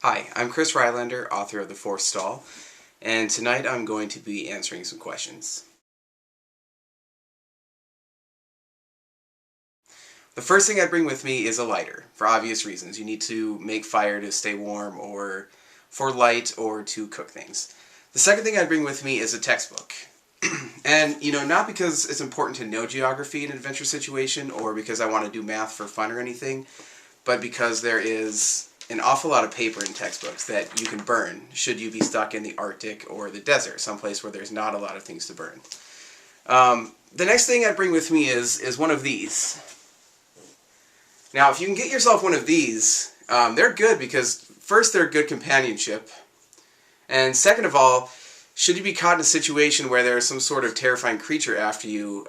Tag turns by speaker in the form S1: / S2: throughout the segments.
S1: Hi, I'm Chris Rylander, author of The Fourth Stall, and tonight I'm going to be answering some questions. The first thing I bring with me is a lighter, for obvious reasons. You need to make fire to stay warm, or for light, or to cook things. The second thing I bring with me is a textbook. And, not because it's important to know geography in an adventure situation, or because I want to do math for fun or anything, but because there is an awful lot of paper in textbooks that you can burn should you be stuck in the Arctic or the desert, someplace where there's not a lot of things to burn. The next thing I bring with me is one of these. Now, if you can get yourself one of these, they're good because, first, they're good companionship, and second of all, should you be caught in a situation where there's some sort of terrifying creature after you,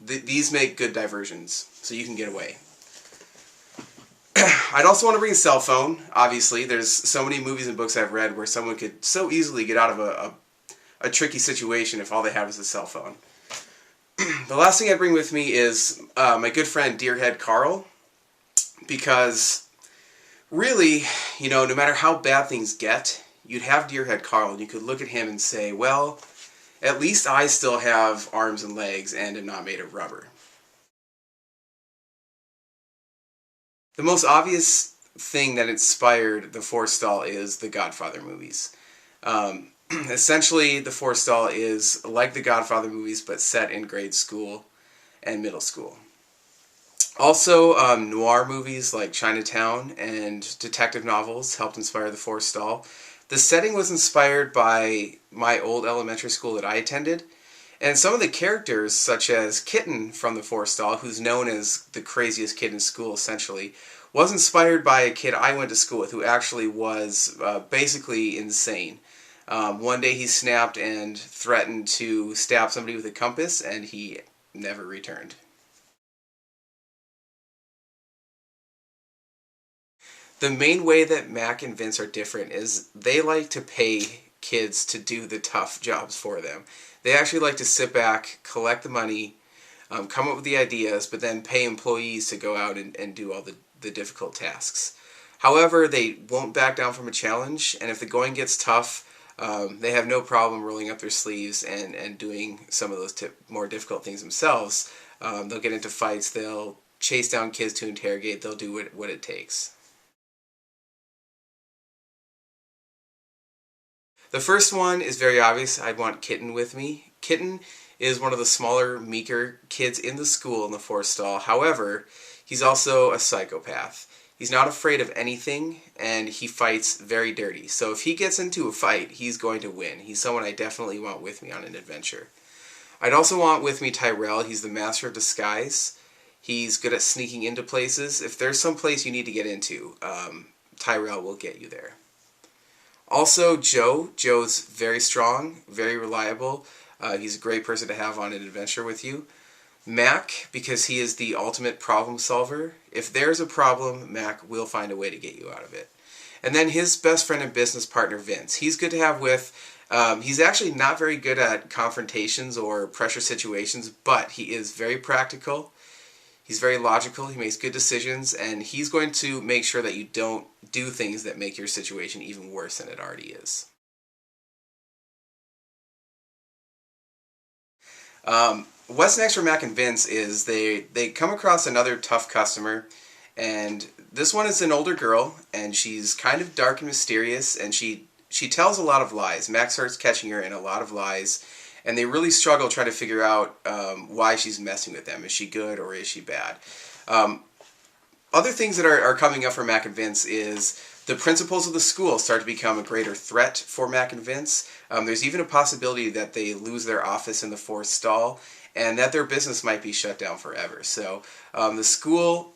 S1: these make good diversions, so you can get away. I'd also want to bring a cell phone, obviously. There's so many movies and books I've read where someone could so easily get out of a tricky situation if all they have is a cell phone. The last thing I bring with me is my good friend Deerhead Carl, because really, no matter how bad things get, you'd have Deerhead Carl and you could look at him and say, well, at least I still have arms and legs and am not made of rubber. The most obvious thing that inspired the Fourth Stall is the Godfather movies. Essentially, the Fourth Stall is like the Godfather movies, but set in grade school and middle school. Also, noir movies like Chinatown and detective novels helped inspire the Fourth Stall. The setting was inspired by my old elementary school that I attended, and some of the characters, such as Kitten from the Fourth Stall, who's known as the craziest kid in school, essentially, was inspired by a kid I went to school with who actually was basically insane. One day he snapped and threatened to stab somebody with a compass, and he never returned. The main way that Mac and Vince are different is they like to pay kids to do the tough jobs for them. They actually like to sit back, collect the money, come up with the ideas, but then pay employees to go out and do all the difficult tasks. However, they won't back down from a challenge, and if the going gets tough, they have no problem rolling up their sleeves and doing some of those more difficult things themselves. They'll get into fights, they'll chase down kids to interrogate, they'll do what it takes. The first one is very obvious. I'd want Kitten with me. Kitten is one of the smaller, meeker kids in the school in the Fourth Stall. However, he's also a psychopath. He's not afraid of anything, and he fights very dirty. So if he gets into a fight, he's going to win. He's someone I definitely want with me on an adventure. I'd also want with me Tyrell. He's the master of disguise. He's good at sneaking into places. If there's some place you need to get into, Tyrell will get you there. Also, Joe. Joe's very strong, very reliable. He's a great person to have on an adventure with you. Mac, because he is the ultimate problem solver. If there's a problem, Mac will find a way to get you out of it. And then his best friend and business partner, Vince. He's good to have with. He's actually not very good at confrontations or pressure situations, but he is very practical. He's very logical, he makes good decisions, and he's going to make sure that you don't do things that make your situation even worse than it already is. What's next for Mac and Vince is they come across another tough customer, and this one is an older girl, and she's kind of dark and mysterious, and she tells a lot of lies. Mac starts catching her in a lot of lies, and they really struggle trying to figure out why she's messing with them. Is she good or is she bad? Other things that are coming up for Mac and Vince is the principals of the school start to become a greater threat for Mac and Vince. There's even a possibility that they lose their office in the Fourth Stall and that their business might be shut down forever. So the school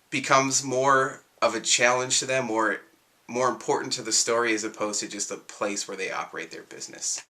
S1: becomes more of a challenge to them, more important to the story as opposed to just a place where they operate their business.